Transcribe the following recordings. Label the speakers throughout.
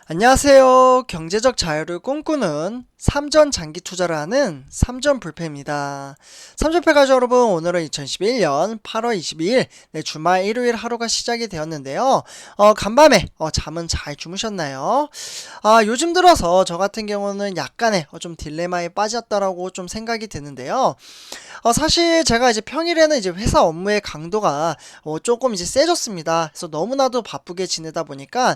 Speaker 1: 안녕하세요. 경제적 자유를 꿈꾸는 삼전 장기 투자를 하는 삼전 불패입니다. 삼전패 가족 여러분, 오늘은 2011년 8월 22일 주말 일요일 하루가 시작이 되었는데요. 간밤에 잠은 잘 주무셨나요? 요즘 들어서 저 같은 경우는 약간의 좀 딜레마에 빠졌다라고 좀 생각이 드는데요. 사실 제가 이제 평일에는 이제 회사 업무의 강도가 조금 이제 세졌습니다. 그래서 너무나도 바쁘게 지내다 보니까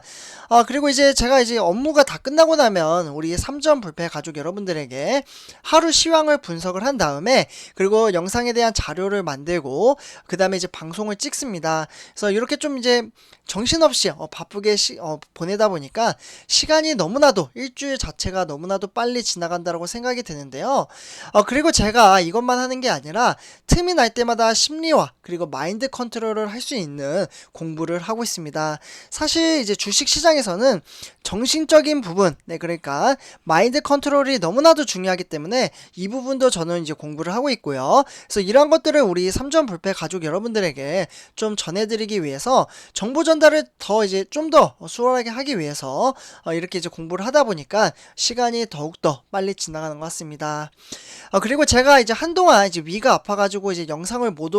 Speaker 1: 그리고 이제 제가 이제 업무가 다 끝나고 나면 우리 삼전 불패 가족 여러분들에게 하루 시황을 분석을 한 다음에 그리고 영상에 대한 자료를 만들고 그 다음에 이제 방송을 찍습니다. 그래서 이렇게 좀 이제 정신없이 바쁘게 보내다 보니까 시간이 너무나도 일주일 자체가 너무나도 빨리 지나간다고 생각이 드는데요. 그리고 제가 이것만 하는 게 아니라 틈이 날 때마다 심리와 그리고 마인드 컨트롤을 할 수 있는 공부를 하고 있습니다. 사실 이제 주식 시장에서는 정신적인 부분, 그러니까 마인드 컨트롤이 너무나도 중요하기 때문에 이 부분도 저는 이제 공부를 하고 있고요. 그래서 이런 것들을 우리 삼전 불패 가족 여러분들에게 좀 전해드리기 위해서 정보 전달을 더 이제 좀 더 수월하게 하기 위해서 이렇게 이제 공부를 하다 보니까 시간이 더욱더 빨리 지나가는 것 같습니다. 그리고 제가 이제 한동안 이제 위가 아파가지고 이제 영상을 못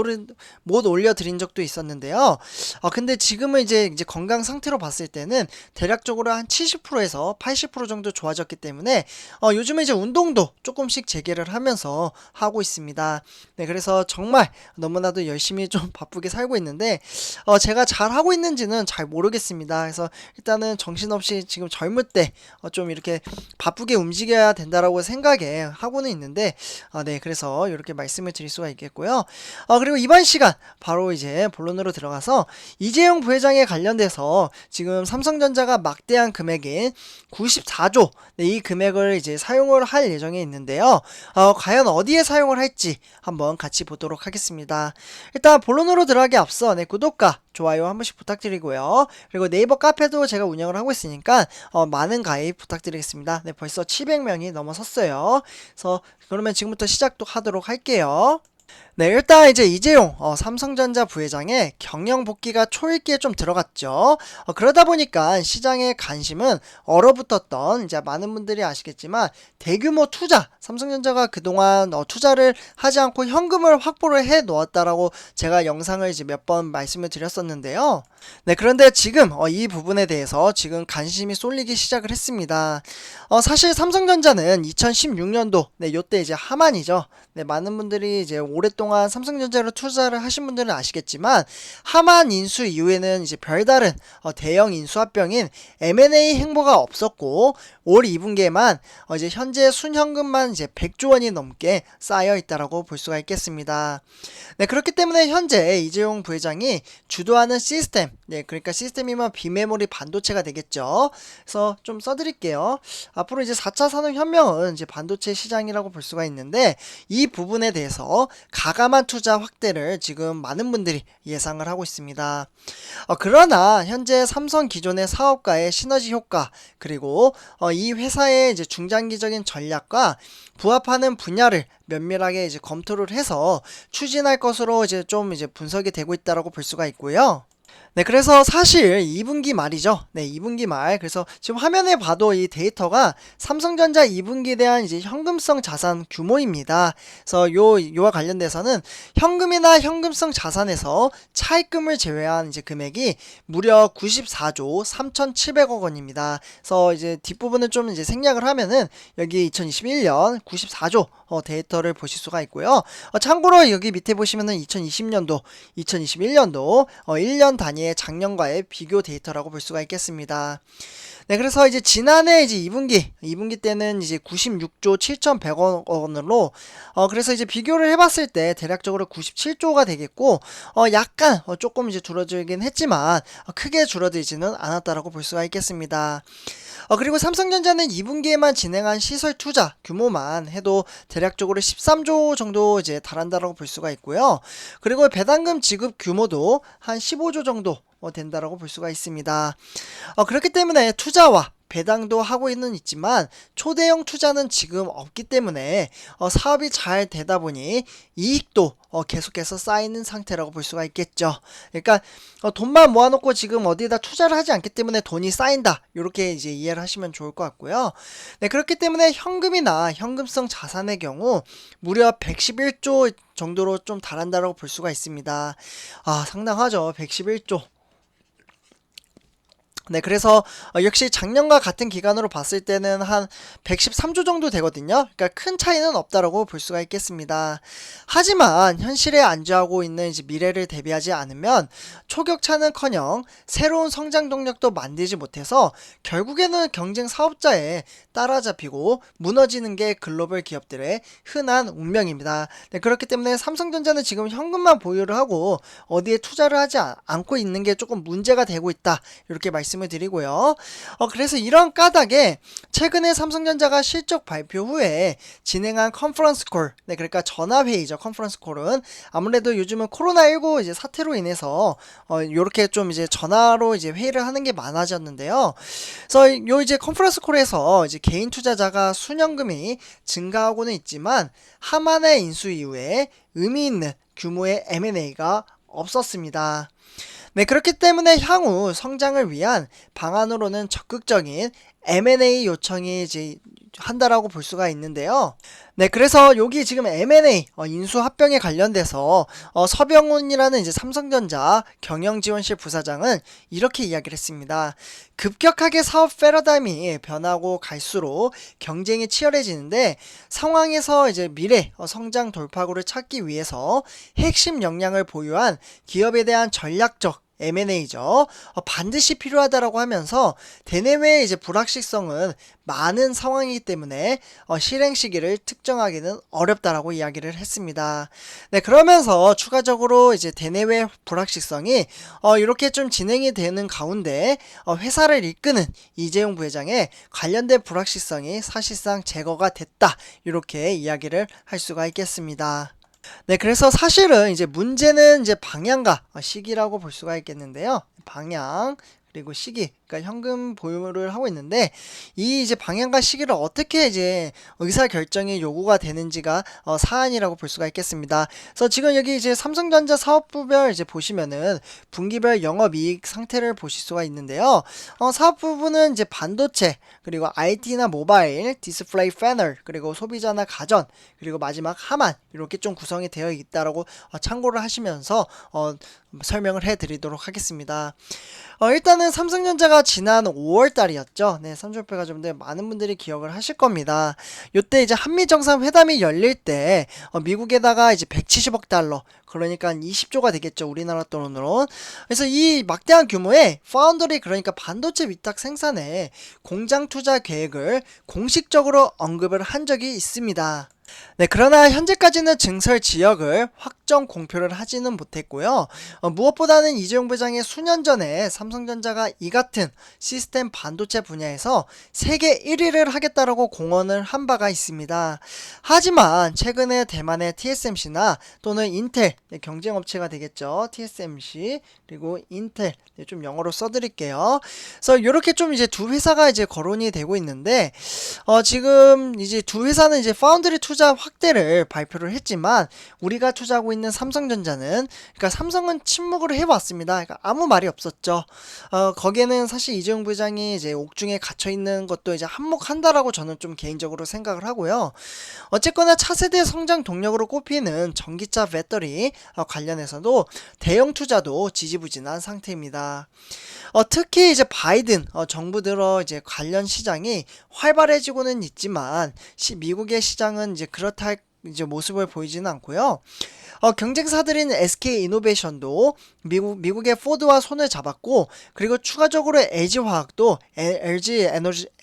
Speaker 1: 올려드린 적도 있었는데요. 근데 지금은 이제 건강 상태로 봤을 때는 대략적으로 한 70%에서 80% 정도 좋아졌기 때문에 요즘에 이제 운동도 조금씩 재개를 하면서 하고 있습니다. 네, 그래서 정말 너무나도 열심히 좀 바쁘게 살고 있는데 제가 잘 하고 있는지는 잘 모르겠습니다. 그래서 일단은 정신없이 지금 젊을 때 좀 이렇게 바쁘게 움직여야 된다라고 생각에 하고는 있는데 네, 그래서 이렇게 말씀을 드릴 수가 있겠고요. 그리고 이번 시간 바로 이제 본론으로 들어가서 이재용 부회장에 관련돼서 지금 삼성전자가 막대한 금액인 94조 이 금액을 이제 사용을 할 예정에 있는데요. 과연 어디에 사용을 할지 한번 같이 보도록 하겠습니다. 일단 본론으로 들어가기 앞서 구독과 좋아요 한 번씩 부탁드리고요. 그리고 네이버 카페도 제가 운영을 하고 있으니까 많은 가입 부탁드리겠습니다. 네, 벌써 700명이 넘어섰어요. 그래서 그러면 지금부터 시작도 하도록 할게요. 네, 일단 이제 이재용 삼성전자 부회장의 경영 복귀가 초읽기에 좀 들어갔죠. 그러다 보니까 시장의 관심은 얼어붙었던 이제 많은 분들이 아시겠지만 대규모 투자, 삼성전자가 그동안 투자를 하지 않고 현금을 확보를 해 놓았다라고 제가 영상을 이제 몇 번 말씀을 드렸었는데요. 네, 그런데 지금 이 부분에 대해서 지금 관심이 쏠리기 시작을 했습니다. 사실 삼성전자는 2016년도 요때 이제 하만이죠. 네, 많은 분들이 이제 오랫동안 삼성전자로 투자를 하신 분들은 아시겠지만 하만 인수 이후에는 이제 별다른 대형 인수합병인 M&A 행보가 없었고 올 2분기에만 이제 현재 순현금만 이제 100조 원이 넘게 쌓여 있다라고 볼 수가 있겠습니다. 네, 그렇기 때문에 현재 이재용 부회장이 주도하는 시스템, 그러니까 시스템이면 비메모리 반도체가 되겠죠. 그래서 좀 써드릴게요. 앞으로 이제 4차 산업혁명은 이제 반도체 시장이라고 볼 수가 있는데 이 부분에 대해서 가감한 투자 확대를 지금 많은 분들이 예상을 하고 있습니다. 그러나 현재 삼성 기존의 사업과의 시너지 효과 그리고 이 회사의 이제 중장기적인 전략과 부합하는 분야를 면밀하게 이제 검토를 해서 추진할 것으로 이제 좀 이제 분석이 되고 있다라고 볼 수가 있고요. 네, 그래서 사실 2분기 말이죠. 네, 2분기 말. 그래서 지금 화면에 봐도 이 데이터가 삼성전자 2분기에 대한 이제 현금성 자산 규모입니다. 그래서 요와 관련돼서는 현금이나 현금성 자산에서 차입금을 제외한 이제 금액이 무려 94조 3,700억 원입니다. 그래서 이제 뒷부분을 좀 이제 생략을 하면은 여기 2021년 94조 데이터를 보실 수가 있고요. 참고로 여기 밑에 보시면은 2020년도, 2021년도 1년 단위의 작년과의 비교 데이터라고 볼 수가 있겠습니다. 네, 그래서 이제 지난해 이제 2분기 때는 이제 96조 7,100억 원으로 그래서 이제 비교를 해봤을 때 대략적으로 97조가 되겠고 약간 조금 이제 줄어들긴 했지만 크게 줄어들지는 않았다라고 볼 수가 있겠습니다. 그리고 삼성전자는 2분기에만 진행한 시설 투자 규모만 해도 대략적으로 13조 정도 이제 달한다라고 볼 수가 있고요. 그리고 배당금 지급 규모도 한 15조 정도 된다라고 볼 수가 있습니다. 그렇기 때문에 투자와 배당도 하고는 있지만 초대형 투자는 지금 없기 때문에 사업이 잘 되다 보니 이익도 계속해서 쌓이는 상태라고 볼 수가 있겠죠. 그러니까 돈만 모아놓고 지금 어디에다 투자를 하지 않기 때문에 돈이 쌓인다. 이렇게 이제 이해를 하시면 좋을 것 같고요. 네, 그렇기 때문에 현금이나 현금성 자산의 경우 무려 111조 정도로 좀 달한다고 볼 수가 있습니다. 아, 상당하죠. 111조. 네, 그래서 역시 작년과 같은 기간으로 봤을 때는 한 113조 정도 되거든요. 그러니까 큰 차이는 없다라고 볼 수가 있겠습니다. 하지만 현실에 안주하고 있는 이제 미래를 대비하지 않으면 초격차는커녕 새로운 성장 동력도 만들지 못해서 결국에는 경쟁 사업자에 따라잡히고 무너지는 게 글로벌 기업들의 흔한 운명입니다. 네, 그렇기 때문에 삼성전자는 지금 현금만 보유를 하고 어디에 투자를 하지 않고 있는 게 조금 문제가 되고 있다. 이렇게 말씀을 드리고요. 그래서 이런 까닭에 최근에 삼성전자가 실적 발표 후에 진행한 컨퍼런스 콜, 네, 그러니까 전화회의죠. 컨퍼런스 콜은 아무래도 요즘은 코로나19 이제 사태로 인해서 요렇게 좀 이제 전화로 이제 회의를 하는 게 많아졌는데요. 그래서 요 이제 컨퍼런스 콜에서 이제 개인 투자자가 순현금이 증가하고는 있지만 하만의 인수 이후에 의미 있는 규모의 M&A가 없었습니다. 네, 그렇기 때문에 향후 성장을 위한 방안으로는 적극적인 M&A 요청이 이제 한다라고 볼 수가 있는데요. 네, 그래서 여기 지금 M&A 인수 합병에 관련돼서 서병훈이라는 이제 삼성전자 경영지원실 부사장은 이렇게 이야기를 했습니다. 급격하게 사업 패러다임이 변하고 갈수록 경쟁이 치열해지는데 상황에서 이제 미래 성장 돌파구를 찾기 위해서 핵심 역량을 보유한 기업에 대한 전략적 M&A죠. 반드시 필요하다라고 하면서 대내외의 이제 불확실성은 많은 상황이기 때문에 실행 시기를 특정하기는 어렵다라고 이야기를 했습니다. 네, 그러면서 추가적으로 이제 대내외 불확실성이 이렇게 좀 진행이 되는 가운데 회사를 이끄는 이재용 부회장의 관련된 불확실성이 사실상 제거가 됐다. 이렇게 이야기를 할 수가 있겠습니다. 네, 그래서 사실은 이제 문제는 이제 방향과 시기라고 볼 수가 있겠는데요. 방향 그리고 시기, 그러니까 현금 보유를 하고 있는데 이 이제 방향과 시기를 어떻게 이제 의사 결정이 요구가 되는지가 사안이라고 볼 수가 있겠습니다. 그래서 지금 여기 이제 삼성전자 사업부별 이제 보시면은 분기별 영업이익 상태를 보실 수가 있는데요. 사업부는 이제 반도체 그리고 IT나 모바일, 디스플레이 패널 그리고 소비자나 가전 그리고 마지막 하만 이렇게 좀 구성이 되어 있다라고 참고를 하시면서 설명을 해드리도록 하겠습니다. 일단은 삼성전자가 지난 5월 달이었죠. 네, 삼성전자 가족분들 많은 분들이 기억을 하실 겁니다. 요때 이제 한미 정상회담이 열릴 때 미국에다가 이제 170억 달러, 그러니까 한 20조가 되겠죠. 우리나라 돈으로. 그래서 이 막대한 규모의 파운더리, 그러니까 반도체 위탁 생산에 공장 투자 계획을 공식적으로 언급을 한 적이 있습니다. 네, 그러나 현재까지는 증설 지역을 확정 공표를 하지는 못했고요. 무엇보다는 이재용 부장이 수년 전에 삼성전자가 이 같은 시스템 반도체 분야에서 세계 1위를 하겠다라고 공언을 한 바가 있습니다. 하지만 최근에 대만의 TSMC나 또는 인텔, 네, 경쟁업체가 되겠죠. TSMC 그리고 인텔, 네, 좀 영어로 써드릴게요. 그래서 이렇게 좀 이제 두 회사가 이제 거론이 되고 있는데 지금 이제 두 회사는 이제 파운드리 투자 확대를 발표를 했지만 우리가 투자하고 있는 삼성전자는, 그러니까 삼성은 침묵을 해왔습니다. 그러니까 아무 말이 없었죠. 거기에는 사실 이재용 부장이 이제 옥중에 갇혀 있는 것도 이제 한몫한다라고 저는 좀 개인적으로 생각을 하고요. 어쨌거나 차세대 성장 동력으로 꼽히는 전기차 배터리 관련해서도 대형 투자도 지지부진한 상태입니다. 특히 이제 바이든 정부 들어 이제 관련 시장이 활발해지고는 있지만 미국의 시장은 이제 그렇다 할 이제 모습을 보이지는 않고요. 경쟁사들인 SK 이노베이션도 미국의 포드와 손을 잡았고, 그리고 추가적으로 LG화학도 LG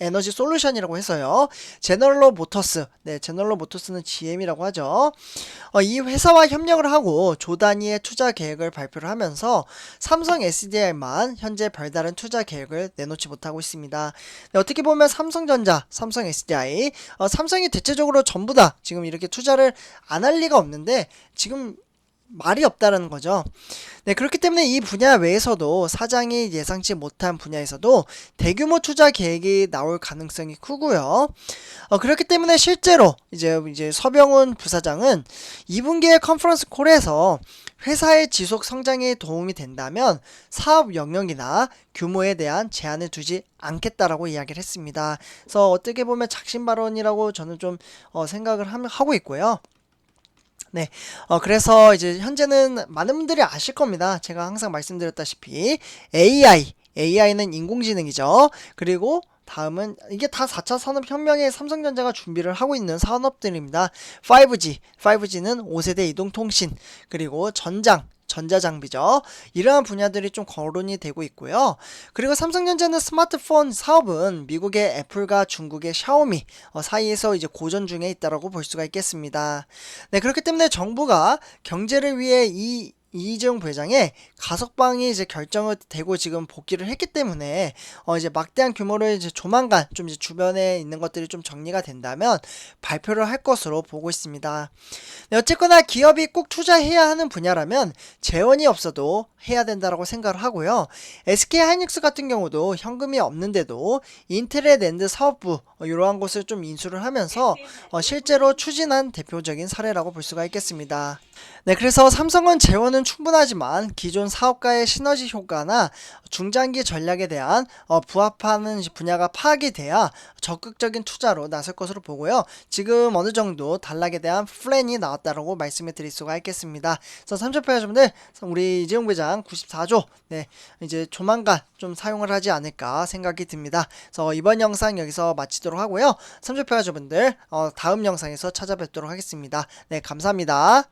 Speaker 1: 에너지 솔루션이라고 해서요. 제너럴 모터스, 네, 제너럴 모터스는 GM이라고 하죠. 이 회사와 협력을 하고 조 단위의 투자 계획을 발표를 하면서 삼성 SDI만 현재 별다른 투자 계획을 내놓지 못하고 있습니다. 네, 어떻게 보면 삼성전자, 삼성 SDI, 삼성이 대체적으로 전부 다 지금 이렇게 투자를 안 할 리가 없는데 지금 말이 없다라는 거죠. 네, 그렇기 때문에 이 분야 외에서도 사장이 예상치 못한 분야에서도 대규모 투자 계획이 나올 가능성이 크고요. 그렇기 때문에 실제로 이제 서병훈 부사장은 2분기의 컨퍼런스 콜에서 회사의 지속 성장에 도움이 된다면 사업 영역이나 규모에 대한 제한을 두지 않겠다라고 이야기를 했습니다. 그래서 어떻게 보면 작심 발언이라고 저는 좀 생각을 하고 있고요. 네, 그래서 이제 현재는 많은 분들이 아실 겁니다. 제가 항상 말씀드렸다시피 AI는 인공지능이죠. 그리고 다음은 이게 다 4차 산업혁명에 삼성전자가 준비를 하고 있는 산업들입니다. 5G는 5세대 이동통신, 그리고 전자장비죠. 이러한 분야들이 좀 거론이 되고 있고요. 그리고 삼성전자는 스마트폰 사업은 미국의 애플과 중국의 샤오미 사이에서 이제 고전 중에 있다라고 볼 수가 있겠습니다. 네, 그렇기 때문에 정부가 경제를 위해 이재용 부회장의 가석방이 이제 결정이 되고 지금 복귀를 했기 때문에 이제 막대한 규모를 이제 조만간 좀 이제 주변에 있는 것들이 좀 정리가 된다면 발표를 할 것으로 보고 있습니다. 네, 어쨌거나 기업이 꼭 투자해야 하는 분야라면 재원이 없어도 해야 된다라고 생각을 하고요. SK하이닉스 같은 경우도 현금이 없는데도 인텔의 낸드 사업부 이러한 것을 좀 인수를 하면서 실제로 추진한 대표적인 사례라고 볼 수가 있겠습니다. 네, 그래서 삼성은 재원은 충분하지만 기존 사업가의 시너지 효과나 중장기 전략에 대한 부합하는 분야가 파악이 돼야 적극적인 투자로 나설 것으로 보고요. 지금 어느 정도 단락에 대한 플랜이 나왔다라고 말씀을 드릴 수가 있겠습니다. 그래서 삼천표자분들 우리 이재용 부회장 94조 네, 이제 조만간 좀 사용을 하지 않을까 생각이 듭니다. 그래서 이번 영상 여기서 마치도록 하고요. 삼천표자분들 다음 영상에서 찾아뵙도록 하겠습니다. 네, 감사합니다.